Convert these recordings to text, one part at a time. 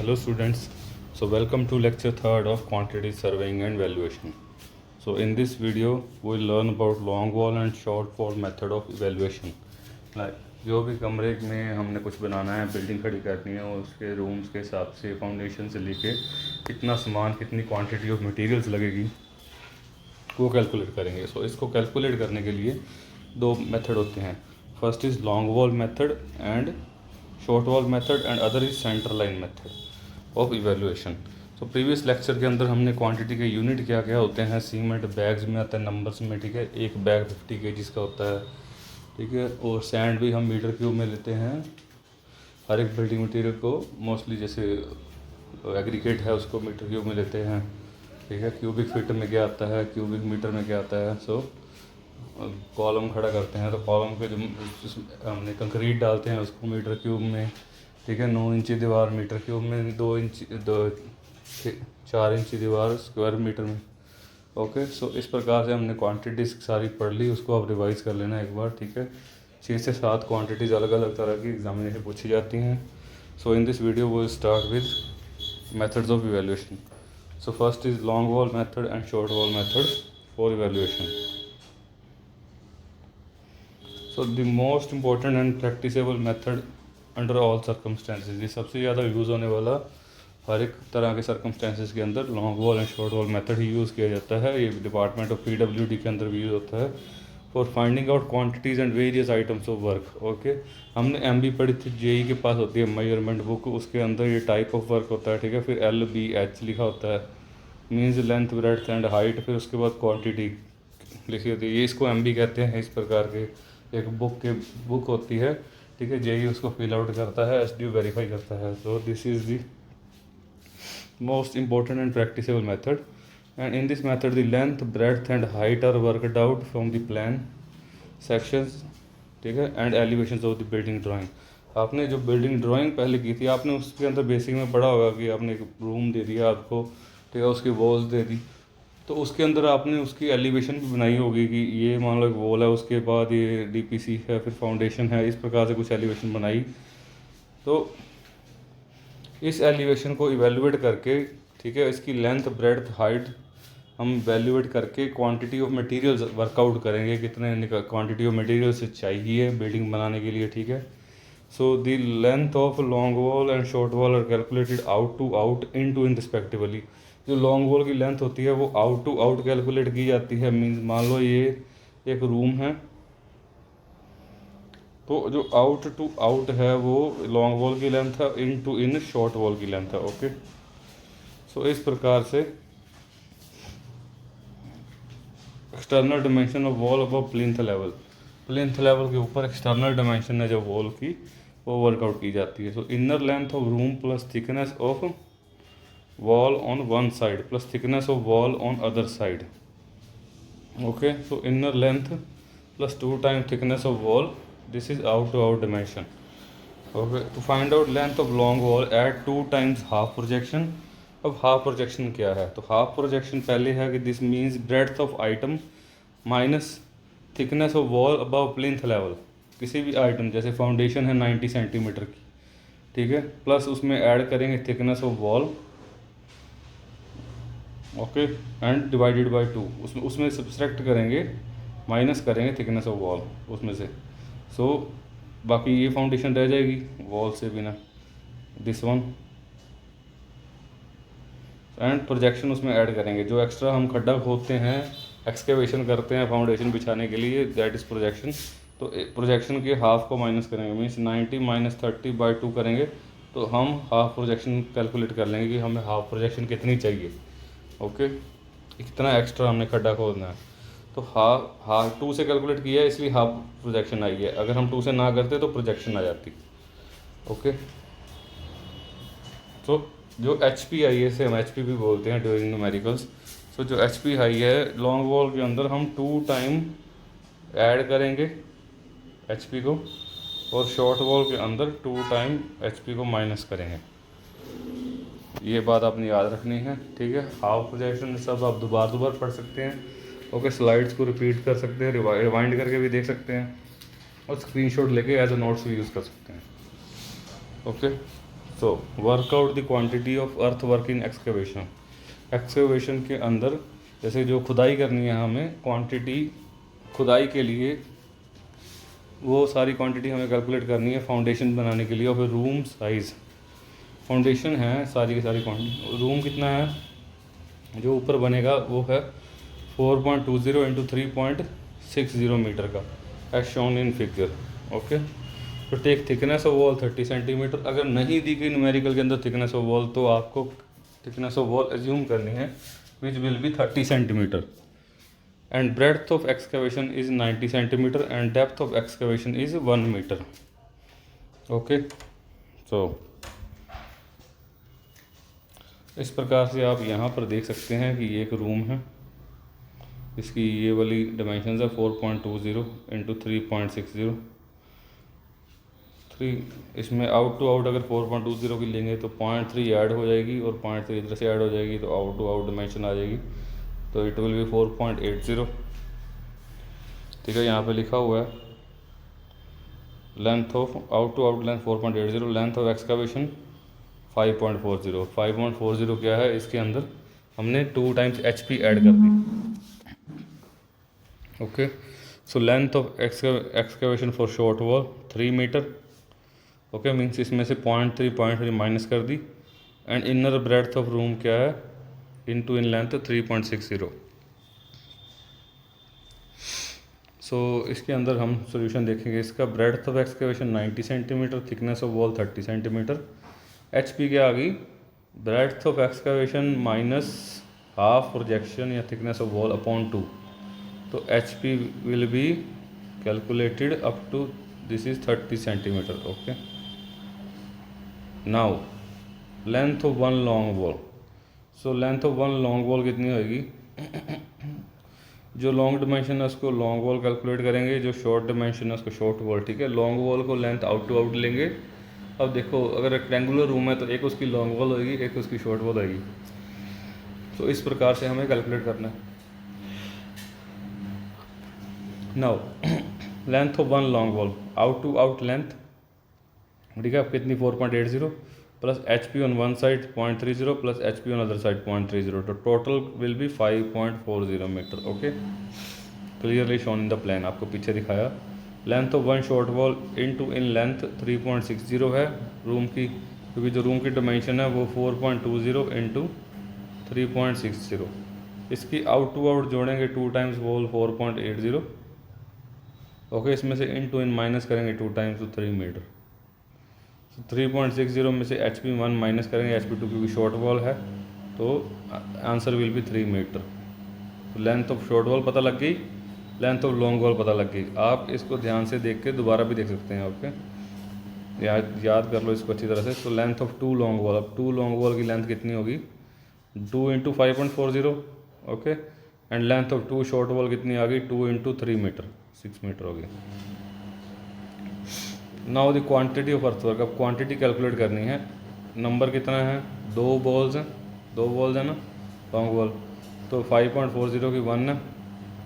Hello students, so welcome to lecture 3rd of quantity surveying and valuation. So in this video we will learn about long wall and short wall method of evaluation. Like जो भी कमरे में हमने कुछ बनाना है, building खड़ी करनी है, उसके रूम्स के हिसाब से फाउंडेशन से लेके कितना सामान, कितनी क्वांटिटी ऑफ मटेरियल्स लगेगी वो कैलकुलेट करेंगे. सो इसको कैलकुलेट करने के लिए दो मेथड होते हैं. First is long wall method and short wall method and other is centre line method of evaluation. तो प्रीवियस लेक्चर के अंदर हमने क्वांटिटी के यूनिट क्या क्या होते हैं, सीमेंट बैग्स में आता है नंबर्स में, ठीक है. एक बैग 50 kg का होता है, ठीक है. और सैंड भी हम मीटर क्यूब में लेते हैं. हर एक बिल्डिंग मटेरियल को मोस्टली जैसे एग्रीगेट है उसको मीटर क्यूब में लेते हैं, ठीक है. क्यूबिक फीट में क्या आता है, क्यूबिक मीटर में क्या आता है. सो कॉलम खड़ा करते हैं तो कॉलम के जो हमने कंक्रीट डालते हैं उसको मीटर क्यूब में, ठीक है. 9 इंची दीवार मीटर क्यूब में, 4 इंची दीवार स्क्वायर मीटर में. ओके, सो इस प्रकार से हमने क्वांटिटीज़ सारी पढ़ ली. उसको आप रिवाइज़ कर लेना एक बार, ठीक है. 6 से 7 क्वांटिटीज़ अलग अलग तरह की एग्जामिनेशन पूछी जाती हैं. सो इन दिस वीडियो वो start with methods of evaluation. So first is long wall method and short wall method for evaluation. So the most important and practicable method under all circumstances. ये सबसे ज़्यादा use होने वाला हर एक तरह के circumstances के अंदर long wall and short wall method he use किया जाता है. ये डिपार्टमेंट ऑफ PWD के अंदर भी यूज़ होता है for finding out quantities and various items of work. Okay, हमने MB पढ़ी थी, JE के पास होती है मेजरमेंट बुक, उसके अंदर ये टाइप ऑफ वर्क होता है, ठीक है. फिर LBH लिखा होता है, means length breadth and height. फिर उसके बाद क्वान्टिटी लिखी होती है. ये इसको MB कहते हैं. इस प्रकार के एक बुक होती है, ठीक है. JE उसको फिल आउट करता है, SDO वेरीफाई करता है. So this is the most important and practicable method. And in this method the length breadth and height are worked out from the plan sections, ठीक है, and elevations of the building drawing. आपने जो building drawing पहले की थी, आपने उसके अंदर बेसिक में पढ़ा होगा कि आपने एक रूम दे दिया आपको, ठीक है, उसकी वॉल्स दे दी, तो उसके अंदर आपने उसकी एलिवेशन भी बनाई होगी कि ये मान लो एक वॉल है, उसके बाद ये DPC है, फिर फाउंडेशन है. इस प्रकार से कुछ एलिवेशन बनाई. तो इस एलिवेशन को इवेलुएट करके, ठीक है, इसकी लेंथ ब्रेड्थ हाइट हम वैल्यूएट करके क्वांटिटी ऑफ मटेरियल्स वर्कआउट करेंगे, कितने क्वांटिटी ऑफ मटेरियल्स चाहिए बिल्डिंग बनाने के लिए, ठीक है. So the length of long wall and short wall are calculated out to out in to in respectively. जो लॉन्ग वॉल की लेंथ होती है वो आउट टू आउट कैलकुलेट की जाती है. मीन्स मान लो ये एक रूम है, तो जो आउट टू आउट है वो लॉन्ग वॉल की लेंथ है, इन टू इन शॉर्ट वॉल की लेंथ है. ओके, सो इस प्रकार से external dimension of wall above plinth level, plinth level के ऊपर एक्सटर्नल डिमेंशन है जो वॉल की, वो वर्कआउट की जाती है. सो inner length of room plus thickness of wall on one side plus thickness of wall on other side. Okay, so inner length plus 2 times thickness of wall, this is out to out dimension. Okay, to find out length of long wall add 2 times half projection. अब half projection क्या है, तो half projection पहले है कि this means breadth of item minus thickness of wall above plinth level. किसी भी item जैसे फाउंडेशन है 90 सेंटीमीटर की, ठीक है, प्लस उसमें ऐड करेंगे thickness of wall, okay, and divided by 2. उसमें सब्सट्रैक्ट करेंगे, माइनस करेंगे थिकनेस ऑफ वॉल उसमें से. सो बाकी ये फाउंडेशन रह जाएगी वॉल से बिना, दिस वन, एंड प्रोजेक्शन उसमें ऐड करेंगे. जो एक्स्ट्रा हम खड्डा खोदते हैं, एक्सकेवेशन करते हैं फाउंडेशन बिछाने के लिए, दैट इज़ प्रोजेक्शन. तो प्रोजेक्शन के हाफ को माइनस करेंगे, मीन्स 90 माइनस 30 बाई 2 करेंगे, तो हम हाफ प्रोजेक्शन कैलकुलेट कर लेंगे कि हमें हाफ प्रोजेक्शन कितनी चाहिए. ओके, इतना एक्स्ट्रा हमने खड्डा खोदना है. तो हाफ 2 से कैलकुलेट किया है, इसलिए हाफ प्रोजेक्शन आई है. अगर हम 2 से ना करते तो प्रोजेक्शन आ जाती. ओके, तो जो HP आई है, इसे हम HP भी बोलते हैं ड्यूरिंग न्यूमेरिकल्स. सो जो HP आई है लॉन्ग वॉल के अंदर हम 2 टाइम ऐड करेंगे HP को, और शॉर्ट वॉल के अंदर 2 टाइम HP को माइनस करेंगे. ये बात आपने याद रखनी है, ठीक है. हाफ प्रोजेक्शन सब आप दोबारा पढ़ सकते हैं. ओके, स्लाइड्स को रिपीट कर सकते हैं, रिवाइंड करके भी देख सकते हैं, और स्क्रीनशॉट लेके एज अ नोट्स भी यूज़ कर सकते हैं. Okay, so workout the quantity of earth work in excavation. Excavation के अंदर जैसे जो खुदाई करनी है हमें, क्वांटिटी खुदाई के लिए वो सारी क्वांटिटी हमें कैलकुलेट करनी है फाउंडेशन बनाने के लिए। और फिर रूम साइज़, फाउंडेशन है सारी की सारी क्वांटिटी, रूम कितना है जो ऊपर बनेगा वो है 4.20 इंटू 3.60 मीटर का, as shown in figure. Okay, तो take thickness of wall 30 centimetre. अगर नहीं दी गई न्यूमेरिकल के अंदर थिकनेस ऑफ वॉल, तो आपको थिकनेस ऑफ वॉल एज्यूम करनी है which will be 30 centimetre. And breadth of excavation is 90 centimetre and depth of excavation is 1 metre. Okay, so इस प्रकार से आप यहाँ पर देख सकते हैं कि ये एक रूम है, इसकी ये वाली डायमेंशन है 4.20 इंटू 3.60। इसमें आउट टू आउट अगर 4.20 की लेंगे तो 0.3 ऐड हो जाएगी और 0.3 इधर से ऐड हो जाएगी, तो आउट टू आउट डायमेंशन आ जाएगी, तो इट विल बी 4.80। ठीक है, यहाँ पे लिखा हुआ है length of out to out length 4.80, length of excavation 5.40। 5.40 क्या है, इसके अंदर हमने 2 टाइम्स HP ऐड कर दी। Okay, so length of excavation for short wall 3 metre. Okay, means इसमें से 0.3 माइनस कर दी। And inner breadth of room क्या है, इनटू इन लेंथ 3.60। सो इसके अंदर हम सॉल्यूशन देखेंगे। इसका breadth of excavation 90 centimetre, thickness of wall 30 centimetre. HP क्या आ गई, breadth of excavation minus half projection या थिकनेस ऑफ वॉल अपॉन 2, तो HP will be calculated up to this is 30 centimetre. Okay, now length of one long wall. So length of one long wall कितनी होगी, जो long dimension है उसको long wall calculate करेंगे, जो short dimension है उसको शॉर्ट वॉल। ठीक है, लॉन्ग वॉल को लेंथ आउट टू आउट लेंगे। अब देखो, अगर रेक्टेंगुलर रूम है तो एक उसकी लॉन्ग वॉल होगी, एक उसकी शॉर्ट वॉल होगी। तो इस प्रकार से हमें कैलकुलेट करना है। Now length of one long wall, out to out length, ठीक है, अब कितनी 4.80 plus HP on one side 0.30 plus HP on other side 0.30, तो total will be 5.40 metre. Okay, clearly shown in the plan, आपको पीछे दिखाया। Length of one short wall in to in length 3.60 है room की, क्योंकि जो रूम की डायमेंशन है वो 4.20 इंटू 3.60। इसकी आउट टू आउट जोड़ेंगे 2 टाइम्स वॉल 4.80। ओके, इसमें से इनटू इन माइनस करेंगे 2 टाइम्स, तो 3 मीटर। 3.60 में से HP 1 माइनस करेंगे HP 2, क्योंकि शॉर्ट वॉल है, तो आंसर विल बी 3 मीटर। तो लेंथ ऑफ शॉर्ट वॉल पता लग गई, लेंथ ऑफ लॉन्ग वॉल पता लग गई। आप इसको ध्यान से देख के दोबारा भी देख सकते हैं। ओके, याद कर लो इसको अच्छी तरह से। तो लेंथ ऑफ 2 लॉन्ग वॉल, अब 2 लॉन्ग वॉल की लेंथ कितनी होगी, 2 into 5.40। Okay, and length of 2 short wall कितनी आ गई, 2 इंटू 3 मीटर, 6 मीटर होगी। Now the quantity of earthwork, अब क्वांटिटी कैलकुलेट करनी है। नंबर कितना है, 2 बॉल्स हैं, 2 बॉल्स हैं ना लॉन्ग बॉल, तो 5.40 की 1 है।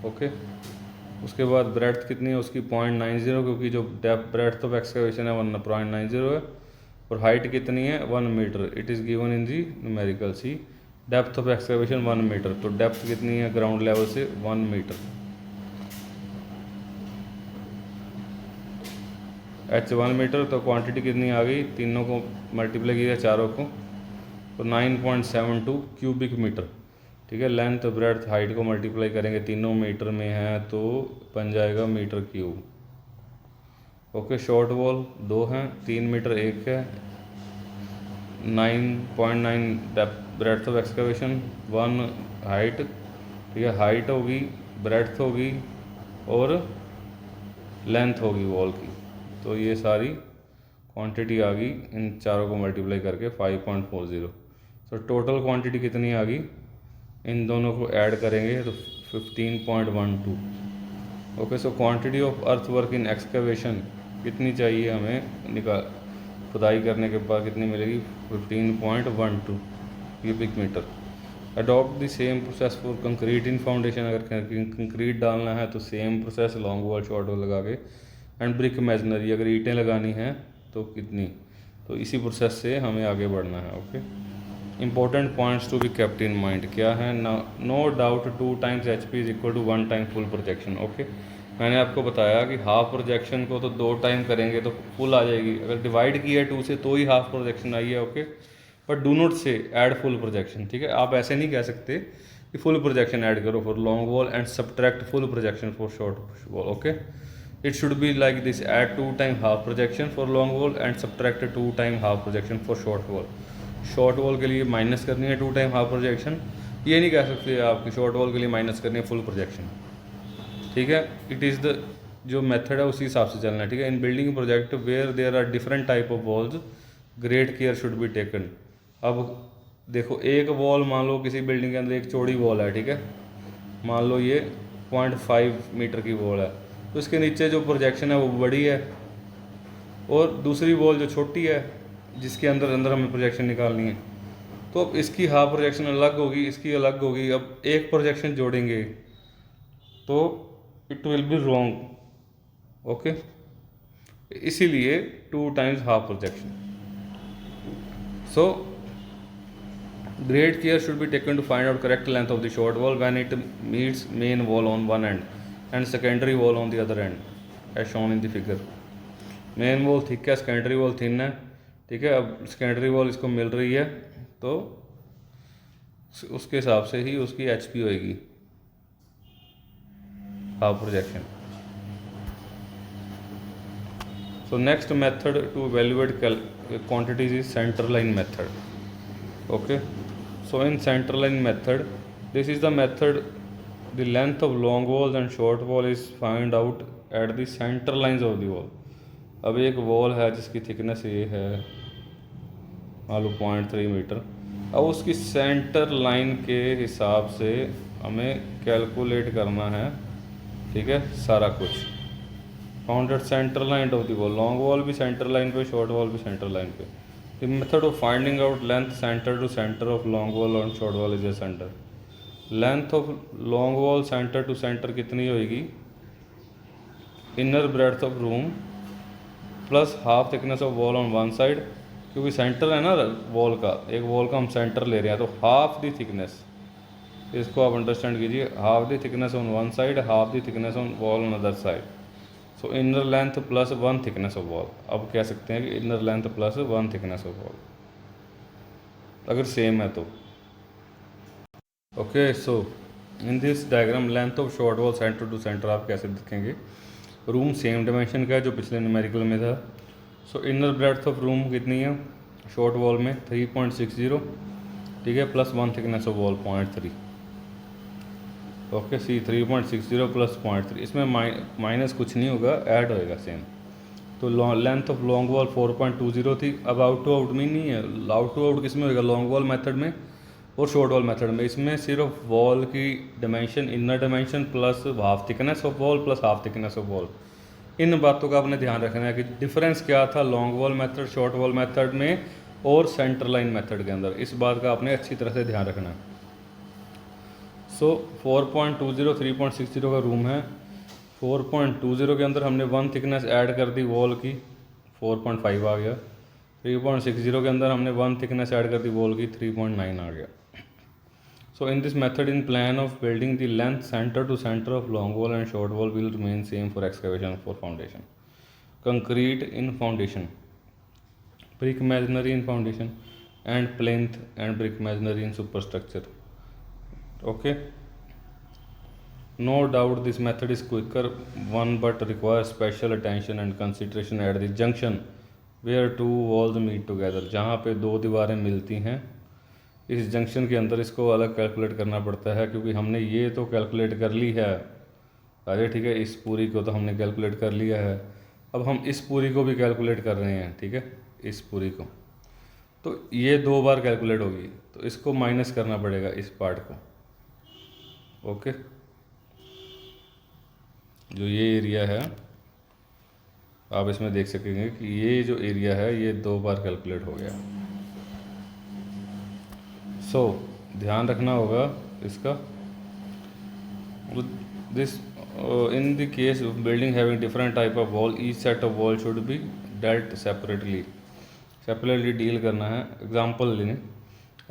ओके, उसके बाद ब्रेड्थ कितनी है उसकी 0.90, क्योंकि जो डेप्थ ब्रेड्थ ऑफ एक्सकेवेशन है 1.90 है। और हाइट कितनी है 1 metre, it is given in the numerical. See depth of excavation 1 metre, तो डेप्थ कितनी है ग्राउंड लेवल से 1 मीटर। H 1 मीटर, तो क्वांटिटी कितनी आ गई, तीनों को मल्टीप्लाई किया चारों को, तो 9.72 क्यूबिक मीटर। ठीक है, लेंथ ब्रेड्थ हाइट को मल्टीप्लाई करेंगे, तीनों मीटर में है तो बन जाएगा metre cube. Okay, short wall 2 हैं, 3 मीटर 1 है, 9.9 ब्रेड्थ ऑफ एक्सकेवेशन, 1 हाइट। ठीक है, हाइट होगी, ब्रेड्थ होगी और लेंथ होगी वॉल की, तो ये सारी क्वांटिटी आ गई, इन चारों को मल्टीप्लाई करके 5.40। तो टोटल क्वांटिटी कितनी आ गई, इन दोनों को ऐड करेंगे तो 15.12। Okay, so quantity of earth work in excavation कितनी चाहिए हमें, निकाल खुदाई करने के बाद कितनी मिलेगी, 15.12 cubic metre. Adopt the same process for concrete in foundation, अगर कंक्रीट डालना है तो same process long wall short wall लगा के। एंड ब्रिक इमेजनरी, अगर ईंटें लगानी हैं तो कितनी, तो इसी प्रोसेस से हमें आगे बढ़ना है। Okay, important points to be kept in mind क्या है? No doubt 2 times HP is equal to 1 time full projection. Okay, मैंने आपको बताया कि हाफ प्रोजेक्शन को तो 2 टाइम करेंगे तो फुल आ जाएगी, अगर डिवाइड किया है 2 से तो ही हाफ प्रोजेक्शन आई है। ओके, बट डू नॉट से ऐड फुल प्रोजेक्शन, ठीक है? आप ऐसे नहीं कह सकते कि फुल प्रोजेक्शन ऐड करो for long wall and subtract full projection for short wall. Okay, it should be like this, add 2 time half projection for long wall and subtract 2 time half projection for short wall. Short wall के लिए minus करनी है 2 time half projection, ये नहीं कह सकते आपकी short wall के लिए माइनस करनी है फुल प्रोजेक्शन, ठीक है? इट इज़ द जो मेथड है उसी हिसाब से चलना है, ठीक है? In building project where there are different type of walls great care should be taken. अब देखो, एक वॉल मान लो किसी बिल्डिंग के अंदर एक चौड़ी वॉल है, ठीक है? मान लो ये 0.5 मीटर की वॉल है, तो इसके नीचे जो प्रोजेक्शन है वो बड़ी है, और दूसरी वॉल जो छोटी है जिसके अंदर अंदर हमें प्रोजेक्शन निकालनी है, तो अब इसकी हाफ प्रोजेक्शन अलग होगी, इसकी अलग होगी। अब एक प्रोजेक्शन जोड़ेंगे तो it will be wrong. Okay, इसीलिए 2 times half projection. So great care should be taken to find out correct length of the short wall when it meets main wall on one end and secondary wall on the other end as shown in the figure। Main wall thick है, secondary wall thin है, ठीक है? अब secondary wall इसको मिल रही है तो उसके हिसाब से ही उसकी HP होएगी, half projection. So next method to evaluate quantities is center line method। okay, so in center line method, this is the method the length of long walls and short wall is find out at the center lines of the wall। अब एक wall है जिसकी thickness ये है मान लो 0.3 metre, अब उसकी centre line के हिसाब से हमें कैलकुलेट करना है, ठीक है? सारा कुछ found at centre line of the wall, long wall भी सेंटर लाइन पे, शॉर्ट वॉल भी सेंटर लाइन पे। The method of finding out length center to center of long wall and short wall is as under। Length of long wall center to center कितनी होगी? Inner breadth of room plus half thickness of wall on one side, क्योंकि centre है ना wall का, एक wall का हम centre ले रहे हैं, तो हाफ दी थिकनेस, इसको आप अंडरस्टैंड कीजिए, half the thickness on one side, half the thickness on wall on other side. So inner length plus 1 thickness of wall. अब कह सकते हैं कि inner length plus 1 thickness of wall अगर same है तो। Okay, so in this diagram length of short wall centre to centre आप कैसे देखेंगे? रूम सेम डायमेंशन का है जो पिछले न्यूमेरिकल में था। So inner breadth of room कितनी है शॉर्ट वॉल में? 3.60, ठीक है? Plus 1 thickness of wall 0.3। Okay, see 3.60 plus 0.3, इसमें माइनस कुछ नहीं होगा, ऐड होएगा सेम। तो लेंथ ऑफ लॉन्ग वॉल 4.20 थी। अब आउट टू आउट में नहीं है, आउट टू आउट किस में होएगा? लॉन्ग वॉल मेथड में और शॉर्ट वॉल मेथड में। इसमें सिर्फ वॉल की dimension, inner dimension plus half thickness of wall plus half thickness of wall, इन बातों का आपने ध्यान रखना है कि डिफरेंस क्या था long wall method, short wall method में और सेंटर लाइन मेथड के अंदर। इस बात का आपने अच्छी तरह से ध्यान रखना है। सो 4.20 3.60 का रूम है, 4.20 के अंदर हमने 1 थिकनेस ऐड कर दी वॉल की, 4.5 आ गया। 3.60 के अंदर हमने 1 थिकनेस ऐड कर दी वॉल की, 3.9 आ गया। So in this method in plan of building the length centre to centre of long wall and short wall will remain same for excavation for foundation. Concrete in foundation, brick masonry in foundation, and plinth and brick masonry in superstructure। okay, no doubt this method is quicker one but requires special attention and consideration at the junction where two walls meet together। जहाँ पे दो दीवारें मिलती हैं, इस junction के अंदर इसको अलग कैलकुलेट करना पड़ता है, क्योंकि हमने ये तो कैलकुलेट कर ली है अरे, ठीक है? इस पूरी को तो हमने कैलकुलेट कर लिया है, अब हम इस पूरी को भी कैलकुलेट कर रहे हैं, ठीक है? इस पूरी को, तो ये 2 बार कैलकुलेट होगी, तो इसको माइनस करना पड़ेगा इस पार्ट को। ओके, जो ये एरिया है आप इसमें देख सकेंगे कि ये जो एरिया है ये 2 बार कैलकुलेट हो गया। सो ध्यान रखना होगा इसका। This in the case of building having different type of wall, each set of wall should be dealt separately. Separately deal करना है। एग्जांपल लेने,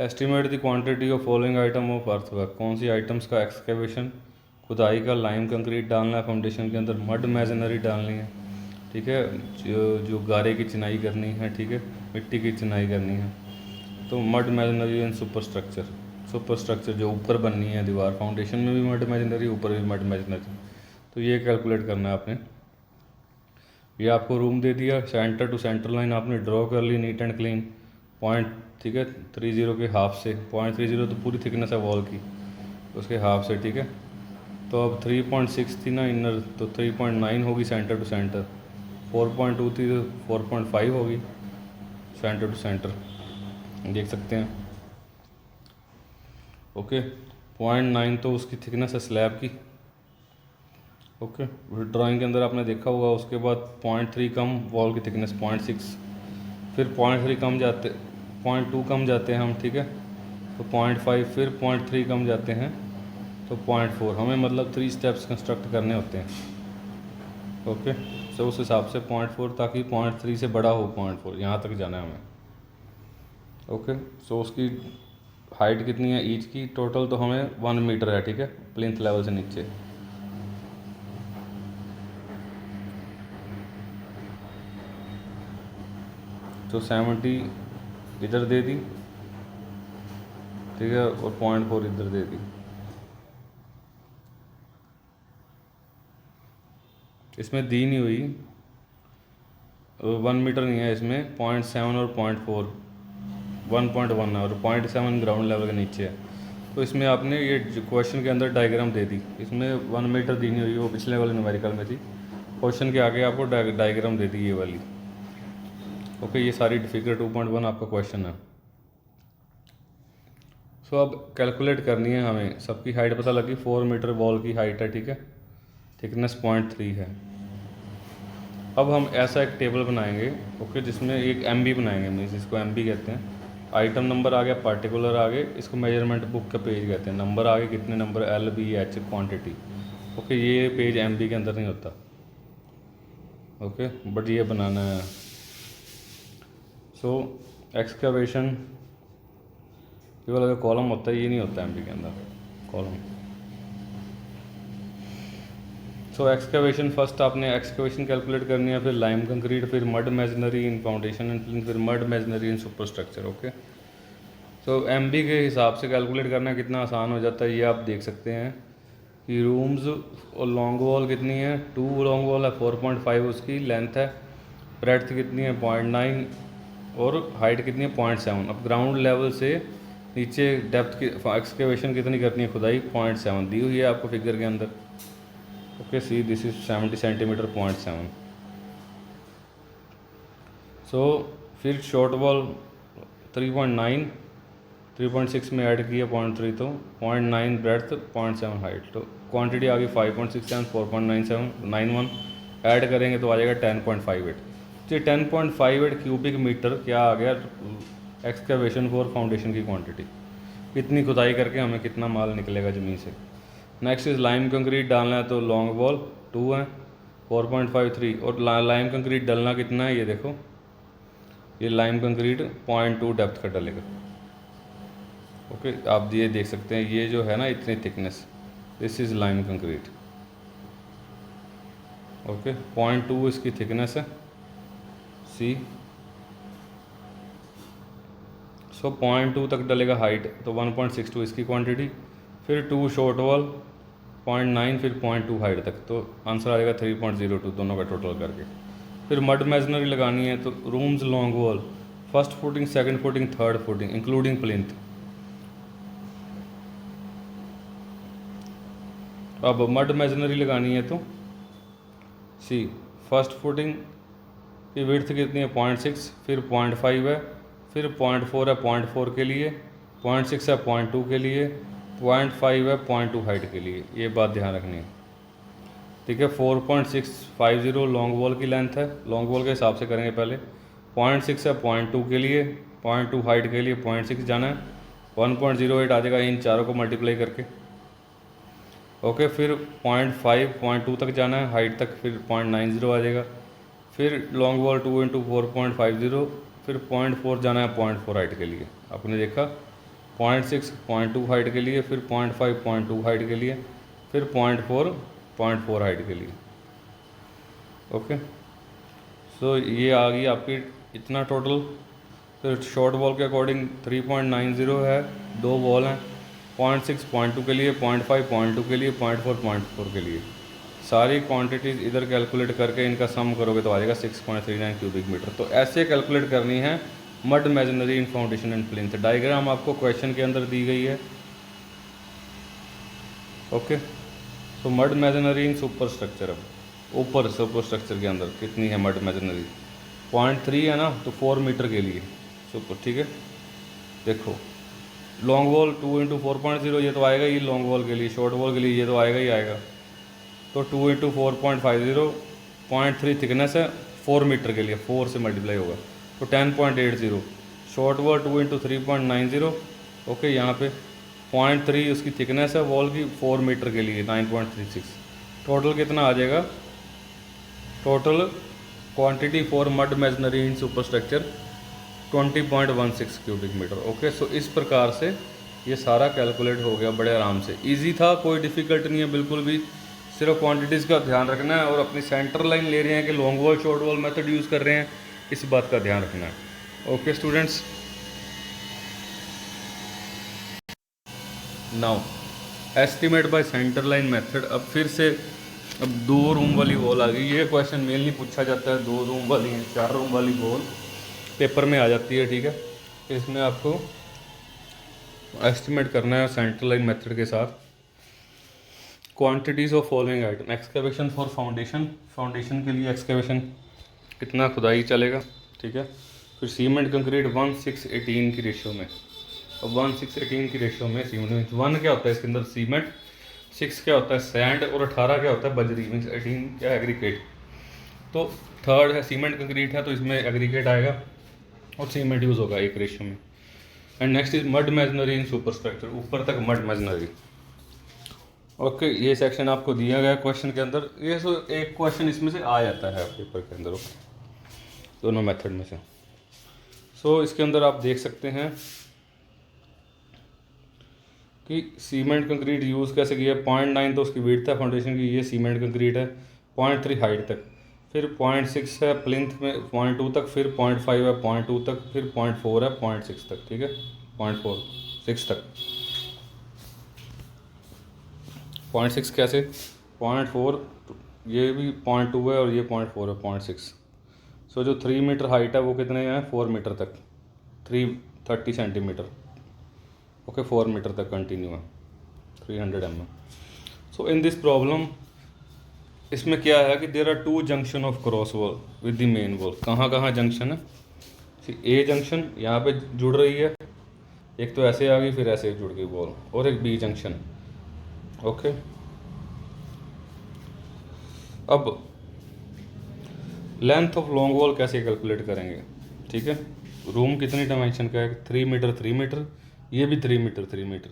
estimate the quantity of following item of earthwork, कौन सी आइटम्स का excavation, खुदाई का, lime concrete डालना है foundation के अंदर, मड मैजनरी डालनी है, ठीक है, जो गारे की चिनाई करनी है, ठीक है, मिट्टी की चिनाई करनी है, तो मड मैजनरी एंड सुपर स्ट्रक्चर जो ऊपर बननी है दीवार, फाउंडेशन में भी मड मैजनरी, ऊपर भी मड मैजनरी, तो ये कैलकुलेट करना है आपने। ये आपको रूम दे दिया, सेंटर टू सेंटर लाइन आपने ड्रॉ कर ली नीट एंड क्लीन, पॉइंट, ठीक है, 30 के हाफ से, 0.30 तो पूरी थिकनेस है वॉल की, उसके हाफ से, ठीक है। तो अब 3.6 थी ना इनर, तो 3.9 होगी सेंटर टू सेंटर, 4.2 थी तो 4.5 होगी सेंटर टू सेंटर, देख सकते हैं। ओके, 0.9 तो उसकी थिकनेस है स्लैब की। ओके, ड्राइंग के अंदर आपने देखा होगा। उसके बाद 0.3 कम वॉल की थिकनेस, 0.6, फिर 0.3 कम जाते, 0.2 कम जाते हैं हम, ठीक है, तो 0.5, फिर 0.3 कम जाते हैं तो 0.4, हमें मतलब 3 स्टेप्स कंस्ट्रक्ट करने होते हैं। ओके, तो उस हिसाब से 0.4, ताकि 0.3 से बड़ा हो 0.4, यहाँ तक जाना है हमें। ओके, सो उसकी हाइट कितनी है ईच की, टोटल तो हमें 1 मीटर है, ठीक है, प्लिंथ लेवल से नीचे। तो 70 इधर दे दी, ठीक है, और 0.4 इधर दे दी। इसमें दी नहीं हुई 1 मीटर नहीं है इसमें, 0.7 और 0.4 1.1 है, और 0.7 ग्राउंड लेवल के नीचे है। तो इसमें आपने ये क्वेश्चन के अंदर डायग्राम दे दी, इसमें 1 मीटर दी नहीं हुई, वो पिछले वाले न्यूमेरिकल में थी, क्वेश्चन के आगे आपको डायग्राम दे दी ये वाली। ओके, ये सारी फिगर 2.1 आपका क्वेश्चन है। सो अब कैलकुलेट करनी है हमें, सबकी हाइट पता लगी, 4 मीटर वॉल की हाइट है, ठीक है, थिकनेस 0.3 है। अब हम ऐसा एक टेबल बनाएंगे, ओके, जिसमें एक MB बनाएंगे, मीन्स इसको MB कहते हैं, आइटम नंबर आ गया, पार्टिकुलर आ गए, इसको मेजरमेंट बुक का पेज कहते हैं, नंबर आ गए कितने नंबर, LBH क्वांटिटी। ओके, ये पेज MB के अंदर नहीं होता। ओके, बट ये बनाना है। सो एक्सकवेशन, ये वाला जो कॉलम होता है ये नहीं होता MB के अंदर कॉलम। सो एक्सकवेशन, फर्स्ट आपने एक्सकवेशन कैलकुलेट करनी है, फिर लाइम कंक्रीट, फिर mud masonry in foundation and plinth, फिर mud masonry in super structure. Okay, so MB के हिसाब से कैलकुलेट करना कितना आसान हो जाता है, ये आप देख सकते हैं कि रूम्स और लॉन्ग वॉल कितनी है, 2 लॉन्ग वॉल है, 4.5 उसकी लेंथ है, ब्रेड्थ कितनी है 0.9, और हाइट कितनी है 0.7। अब ग्राउंड लेवल से नीचे डेप्थ की एक्सकेवेशन कितनी करनी है, खुदाई 0.7 दी हुई है आपको फिगर के अंदर। Okay, see this is 70 centimetre 0.7। सो फिर शॉर्ट वॉल 3.9, 3.6 में ऐड किया 0.3, तो 0.9 ब्रेड्थ 0.7 हाइट, तो क्वांटिटी आ गई 5.67, 4.9791, ऐड करेंगे तो आ जाएगा 10.58। तो 10.58 क्यूबिक मीटर क्या आ गया एक्सकेवेशन फॉर फाउंडेशन की क्वांटिटी, इतनी खुदाई करके हमें कितना माल निकलेगा ज़मीन से। नेक्स्ट इज़ लाइम कंक्रीट डालना है, तो लॉन्ग वॉल 2 है, 4.53, और लाइम कंक्रीट डलना कितना है, ये देखो, ये लाइम कंक्रीट 0.2 डेप्थ का डलेगा। ओके, आप ये देख सकते हैं, ये जो है ना इतनी thickness, this is lime concrete. Okay, 0.2 इसकी थिकनेस है, सी। सो 0.2 तक डलेगा हाइट, तो 1.62 इसकी क्वांटिटी, फिर 2 शॉर्ट वॉल 0.9, फिर 0.2 हाइट तक, तो आंसर आ जाएगा 3.02 दोनों का टोटल करके। फिर मड मैजनरी लगानी है, तो rooms long wall, first footing, second footing, third footing including plinth. अब मड मैजनरी लगानी है, तो सी फर्स्ट फुटिंग की विड्थ कितनी है 0.6, फिर 0.5 है, फिर 0.4 है 0.4 के लिए, 0.6 है 0.2 के लिए, 0.5 है 0.2 हाइट के लिए, ये बात ध्यान रखनी है, ठीक है। 4.650 लॉन्ग वॉल की लेंथ है, लॉन्ग वॉल के हिसाब से करेंगे पहले, 0.6 है 0.2 के लिए, 0.2 हाइट के लिए 0.6 जाना है, 1.08 आ जाएगा इन चारों को मल्टीप्लाई करके। ओके, फिर 0.5 0.2 तक जाना है हाइट तक, फिर 0.90 आ जाएगा, फिर लॉन्ग वॉल 2 × 4.50, फिर 0.4 जाना है 0.4 हाइट के लिए, आपने देखा 0.6 0.2 हाइट के लिए, फिर 0.5 0.2 हाइट के लिए, फिर 0.4 0.4 हाइट के लिए। ओके, सो ये आ गई आपकी इतना टोटल। फिर शॉर्ट बॉल के अकॉर्डिंग 3.90 है, दो बॉल हैं, 0.6 0.2 के लिए, 0.5 0.2 के लिए, 0.4 0.4 के लिए। सारी क्वांटिटीज़ इधर कैलकुलेट करके इनका सम करोगे तो आ जाएगा 6.39 क्यूबिक मीटर। तो ऐसे कैलकुलेट करनी है mud masonry in foundation and plinth. Diagram आपको क्वेश्चन के अंदर दी गई है। ओके, तो mud masonry in super structure, अब ऊपर सुपर स्ट्रक्चर के अंदर कितनी है मड मेजनरी, 0.3 है ना, तो 4 मीटर के लिए सुपर। ठीक है, देखो लॉन्ग बॉल 2 × 4.0 ये तो आएगा ही लॉन्ग बॉल के लिए, शॉर्ट बॉल के लिए ये तो आएगा ही आएगा। तो 2 × 4.50, 0.3 थिकनेस है, 4 मीटर के लिए 4 से मल्टीप्लाई होगा तो 10.80। Short ball 2 × 3.90। ओके, यहाँ पे 0.3 उसकी थिकनेस है वॉल की, 4 मीटर के लिए 9.36। टोटल कितना आ जाएगा, total quantity for mud masonry in super structure 20.16 cubic metre. Okay, so इस प्रकार से ये सारा कैलकुलेट हो गया बड़े आराम से। इजी था, कोई डिफ़िकल्ट नहीं है बिल्कुल भी, सिर्फ क्वांटिटीज़ का ध्यान रखना है और अपनी सेंटर लाइन ले रहे हैं कि long wall short wall method use कर रहे हैं, इस बात का ध्यान रखना है। Okay students, now estimate bye centre line method. अब फिर से अब 2 रूम वाली वॉल आ गई। ये क्वेश्चन मेनली पूछा जाता है, 2 रूम वाली है, 4 रूम वाली वॉल पेपर में आ जाती है। ठीक है, इसमें आपको एस्टिमेट करना है सेंटर लाइन मेथड के साथ। Quantities of following item, excavation for foundation, foundation के लिए एक्सकेवेशन कितना खुदाई चलेगा। ठीक है, फिर सीमेंट कंक्रीट 1:6:18 की रेशो में, और 1:6:18 की रेशो में सीमेंट 1 क्या होता है इसके अंदर सीमेंट, 6 क्या होता है सैंड, और 18 क्या होता है बजरी, मीन्स 18 क्या है एग्रीगेट। तो थर्ड है सीमेंट कंक्रीट है तो इसमें एग्रीगेट आएगा और सीमेंट यूज़ होगा एक रेशो में। And next is mud masonry in super structure, ऊपर तक मड मेजनरी। ओके, ये सेक्शन आपको दिया गया क्वेश्चन के अंदर। ये सो एक क्वेश्चन इसमें से आ जाता है पेपर के अंदर दोनों मेथड में से। सो इसके अंदर आप देख सकते हैं कि सीमेंट कंक्रीट यूज़ कैसे किया। 0.9 तो उसकी विड्थ है फाउंडेशन की, ये सीमेंट कंक्रीट है, 0.3 हाइट तक, फिर 0.6 है प्लिंथ में 0.2 तक, फिर 0.5 है 0.2 तक, फिर 0.4 है 0.6 तक। ठीक है, 0.46 तक, 0.6 कैसे 0.4, ये भी 0.2 है और ये 0.4 है 0.6। सो जो 3 मीटर हाइट है वो कितने हैं 4 मीटर तक, 330 सेंटीमीटर। ओके, 4 मीटर तक कंटिन्यू है, 300 mm। So in this problem इसमें क्या है कि there are 2 junction of cross wall with the main wall. कहाँ कहाँ जंक्शन है, ए जंक्शन यहाँ पे जुड़ रही है, एक तो ऐसे आ गई फिर ऐसे जुड़ गई वॉल, और एक बी जंक्शन। ओके, अब लेंथ ऑफ लॉन्ग वॉल कैसे कैलकुलेट करेंगे। ठीक है, रूम कितनी डायमेंशन का है, 3 मीटर 3 मीटर, ये भी 3 मीटर 3 मीटर।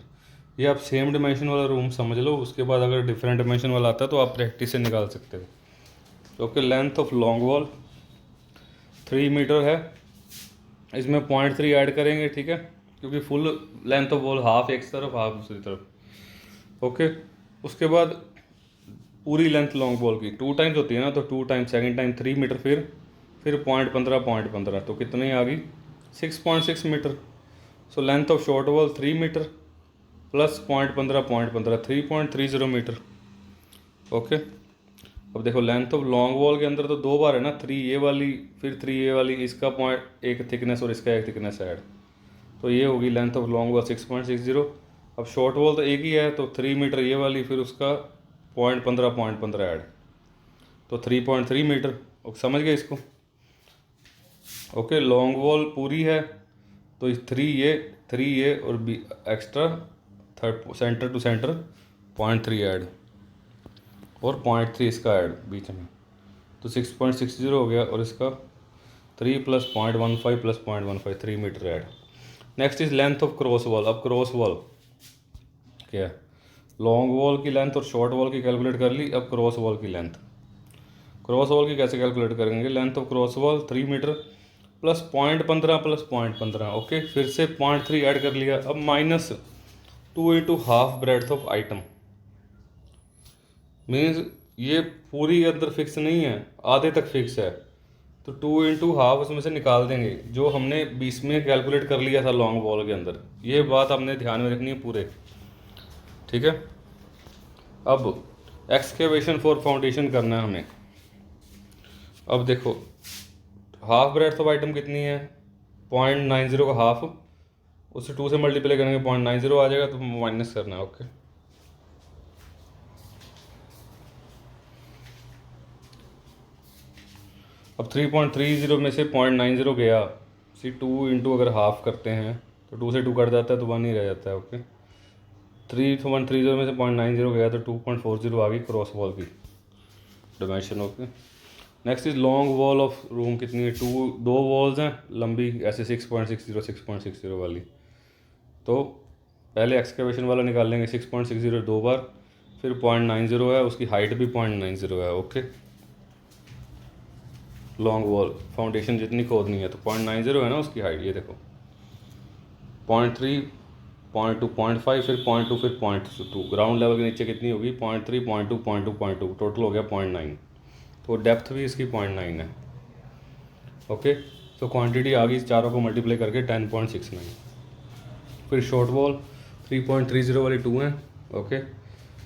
ये आप सेम डिमेंशन वाला रूम समझ लो, उसके बाद अगर डिफरेंट डिमेंशन वाला आता है तो आप प्रैक्टिस से निकाल सकते हो। Okay, length of long wall 3 metre है, इसमें 0.3 ऐड करेंगे। ठीक है, क्योंकि full length of wall half एक तरफ हाफ दूसरी तरफ। ओके, उसके बाद पूरी लेंथ लॉन्ग बॉल की 2 टाइम्स होती है ना, तो 2 टाइम्स सेकेंड टाइम 3 मीटर, फिर 0.15 तो कितनी आ गई 6.6 metre. So length of short wall 3 metre plus 0.15 3.30 metre. Okay, अब देखो लेंथ ऑफ लॉन्ग वॉल के अंदर तो 2 बार है ना, 3 ये वाली फिर 3 ये वाली, इसका पॉइंट एक थिकनेस और इसका एक थिकनेस ऐड, तो ये होगी लेंथ ऑफ लॉन्ग वॉल 6.60। अब शॉर्ट वॉल तो एक ही है तो 3 मीटर ये वाली, फिर उसका 0.15 ऐड, तो 3.3 मीटर। समझ गए इसको। ओके, लॉन्ग वॉल पूरी है तो 3 ये और बी extra third centre to centre 0.3 add, और 0.3 इसका ऐड बीच में, तो 6.60 हो गया, और इसका 3 + 0.15 + 0.15 3 metre add. Next is length of cross wall. अब क्रॉस वॉल क्या है, लॉन्ग वॉल की लेंथ और शॉर्ट वॉल की कैलकुलेट कर ली, अब क्रॉस वॉल की लेंथ। क्रॉस वॉल की कैसे कैलकुलेट करेंगे, length of cross wall 3 metre plus 0.15 plus 0.15, okay. फिर से 0.3 ऐड कर लिया। अब minus 2 into half breadth of item, means ये पूरी अंदर फिक्स नहीं है, आधे तक फिक्स है, तो 2 इंटू हाफ उसमें से निकाल देंगे जो हमने 20 में कैलकुलेट कर लिया था लॉन्ग वॉल के अंदर। ये बात हमने ध्यान में रखनी है पूरे, ठीक है। अब एक्सकेवेशन फॉर फाउंडेशन करना है हमें। अब देखो हाफ ब्रेड्थ ऑफ आइटम कितनी है, 0.90 का हाफ, उससे 2 से मल्टीप्लाई करेंगे 0.90 आ जाएगा, तो माइनस करना है, ओके। अब 3.30 में से 0.90 गया, 2 इंटू अगर हाफ करते हैं तो 2 से 2 कट जाता है तो 1 ही रह जाता है, ओके। 3.30 में से 0.90 गया तो 2.40 आ गई क्रॉस वॉल की dimension, okay. Next is long wall of room कितनी है, 2 वॉल्स हैं लंबी ऐसे 6.60 वाली, तो पहले एक्सकेवेशन वाला निकाल लेंगे 6.60 2 बार, फिर 0.90 है, उसकी हाइट भी 0.90 है, ओके। लॉन्ग वॉल फाउंडेशन जितनी खोदनी है तो 0.90 है ना उसकी हाइट, ये देखो 0.3 0.2 0.5 फिर 0.2 फिर 0.2, ग्राउंड लेवल के नीचे कितनी होगी 0.3 0.2 0.2 0.2, टोटल हो गया 0.9, तो डेप्थ भी इसकी 0.9 है, ओके। तो क्वांटिटी आ गई, चारों को मल्टीप्लाई करके 10.69। फिर शॉर्ट वॉल 3.30 वाली 2 है, ओके।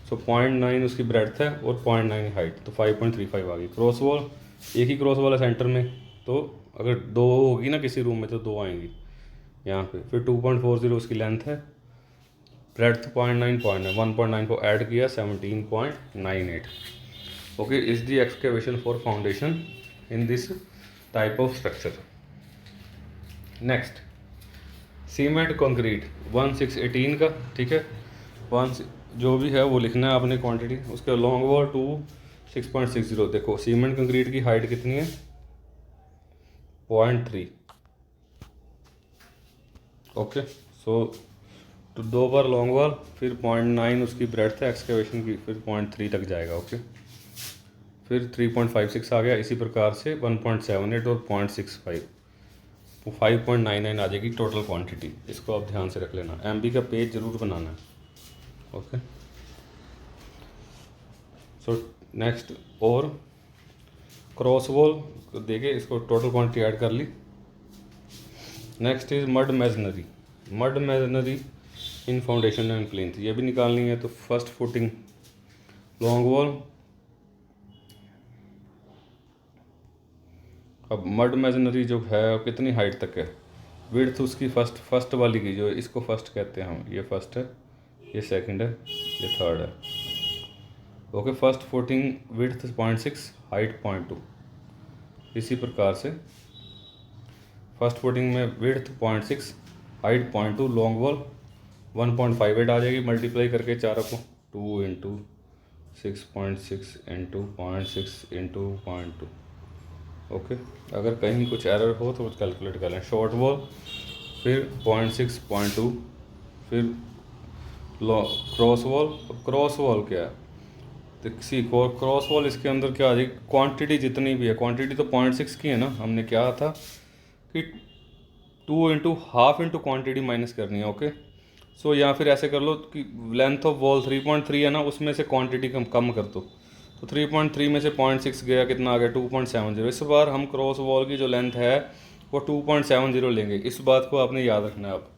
सो 0.9 उसकी ब्रेड्थ है और 0.9 हाइट, तो 5.35 आ गई। क्रॉस वॉल एक ही क्रॉस वाला सेंटर में, तो अगर 2 होगी ना किसी रूम में तो 2 आएंगी यहाँ पे। फिर 2.40 उसकी लेंथ है, ब्रेड्थ 0.9 1.9 को ऐड किया 17.98, okay. Is the excavation for foundation in this type of structure. Next cement concrete 1618 का, ठीक है। 1 जो भी है वो लिखना है आपने क्वांटिटी, उसके लॉन्ग वॉल 6.60। देखो सीमेंट कंक्रीट की हाइट कितनी है 0.3, ओके। सो तो 2 बार लॉन्ग वॉल, फिर 0.9 उसकी ब्रेड्थ है एक्सकेवेशन की, फिर 0.3 तक जाएगा, ओके। फिर 3.56 आ गया, इसी प्रकार से 1.78 और 0.65, वो 5.99 आ जाएगी टोटल क्वांटिटी। इसको आप ध्यान से रख लेना, MB का पेज ज़रूर बनाना है, ओके। सो नेक्स्ट और क्रॉस वॉल देखे, इसको टोटल क्वांटिटी ऐड कर ली। Next is mud masonry, mud masonry in foundation and plinth, ये भी निकालनी है। तो फर्स्ट फुटिंग लॉन्ग वॉल, अब मड मेजनरी जो है कितनी हाइट तक है, विड्थ उसकी फर्स्ट वाली की, जो इसको फर्स्ट कहते हैं हम, ये फर्स्ट है, ये सेकंड है, ये थर्ड है, okay. First footing width 0.6 height 0.2, इसी प्रकार से फर्स्ट फुटिंग में विड्थ 0.6 हाइट 0.2, लॉन्ग वॉल 1.58 आ जाएगी मल्टीप्लाई करके चारों को, 2 इंटू 6.6 इंटू 0.6 इंटू 0.2, ओके। अगर कहीं कुछ एरर हो तो कैलकुलेट कर लें। शॉर्ट वॉल फिर 0.6 0.2, फिर क्रॉस वॉल। अब क्रॉस वॉल क्या है, तो सीखो क्रॉस वॉल इसके अंदर क्या आ जाएगी, क्वांटिटी जितनी भी है, क्वांटिटी तो 0.6 की है ना, हमने क्या था कि 2 into half into quantity minus करनी है, ओके। सो या फिर ऐसे कर लो कि लेंथ ऑफ वॉल 3.3 है ना, उसमें से क्वांटिटी कम कर दो, तो 3.3 में से 0.6 गया, कितना आ गया 2.70। इस बार हम क्रॉस वॉल की जो लेंथ है वो 2.70 लेंगे, इस बात को आपने याद रखना है। अब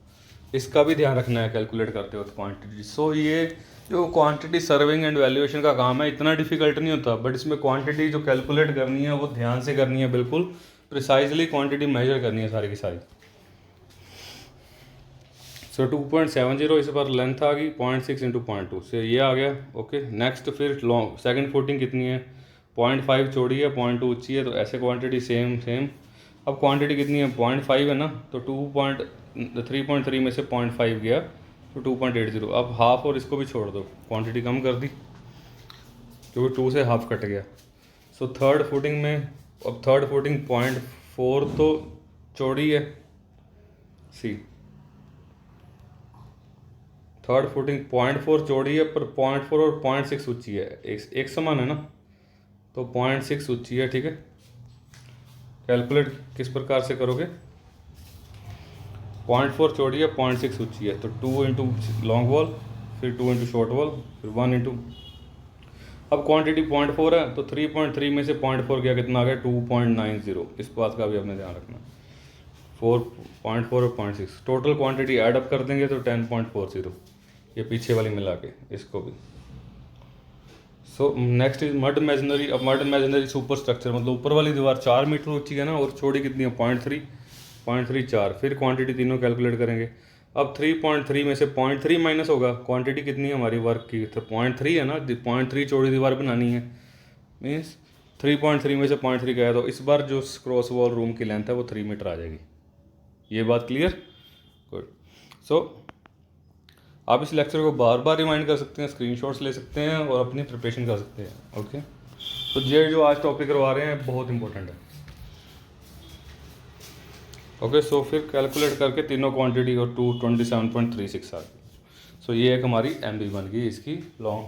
इसका भी ध्यान रखना है कैलकुलेट करते हो क्वांटिटी। सो ये जो क्वांटिटी सर्विंग एंड वैल्यूएशन का काम है इतना डिफिकल्ट नहीं होता, बट इसमें क्वांटिटी जो कैलकुलेट करनी है वो ध्यान से करनी है, बिल्कुल प्रिसाइजली क्वांटिटी मेजर करनी है सारी की सारी। सो 2.70 इस बार लेंथ आ गई, 0.6 इंटू 0.2 से ये आ गया, ओके। नेक्स्ट फिर लॉन्ग सेकंड फुटिंग कितनी है, 0.5 चौड़ी है 0.2 ऊंची है, तो ऐसे क्वांटिटी सेम। अब क्वांटिटी कितनी है 0.5 है ना, तो 3.3 में से 0.5 गया तो 2.80। अब हाफ और इसको भी छोड़ दो, क्वांटिटी कम कर दी क्योंकि 2 से हाफ कट गया। सो थर्ड फुटिंग में, अब थर्ड फुटिंग 0.4 तो चौड़ी है, सी थर्ड फुटिंग 0.4 चौड़ी है, पर 0.4 और 0.6 ऊंची है, एक समान है ना, तो 0.6 ऊंची है, ठीक है। कैलकुलेट किस प्रकार से करोगे, 0.4 चौड़ी है, 0.6 ऊंची है, तो 2 इंटू लॉन्ग वॉल, फिर 2 इंटू शॉर्ट वॉल, फिर 1 इंटू, अब क्वांटिटी 0.4 है तो 3.3 में से 0.4 गया, कितना आ गया 2.90। इस बात का भी आपने ध्यान रखना, 4.4 और 0.6 टोटल क्वांटिटी ऐड अप कर देंगे तो 10.40, ये पीछे वाली मिला के इसको भी। So next is mud masonry. अब मड मेजनरी सुपर स्ट्रक्चर, मतलब ऊपर वाली दीवार 4 मीटर ऊंची है ना, और चौड़ी कितनी है 0.3 4, फिर क्वांटिटी तीनों कैलकुलेट करेंगे। अब 3.3 में से 0.3 माइनस होगा, क्वांटिटी कितनी है हमारी वर्क की, तो 0.3 है ना, 0.3 चौड़ी दीवार बनानी है, मीन्स 3.3 में से 0.3 गया, तो इस बार जो क्रॉस वॉल रूम की लेंथ है वो 3 मीटर आ जाएगी। ये बात क्लियर, गुड। सो आप इस लेक्चर को बार बार रिमाइंड कर सकते हैं, स्क्रीनशॉट्स ले सकते हैं और अपनी प्रिपरेशन कर सकते हैं। ओके, तो ये जो आज टॉपिक करवा रहे हैं बहुत इंपॉर्टेंट है। ओके, सो फिर कैलकुलेट करके तीनों क्वांटिटी और 227.36 आ गई। सो ये एक हमारी MB बन गई इसकी लॉन्ग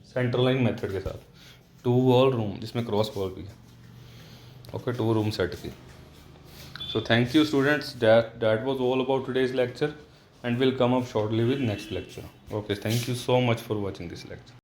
सेंटर लाइन मेथड के साथ, 2 वॉल रूम जिसमें क्रॉस वॉल भी है। ओके, 2 रूम सेट की। So thank you students, that was all about today's lecture, and we'll come up shortly with next lecture. Okay, thank you so much for watching this lecture.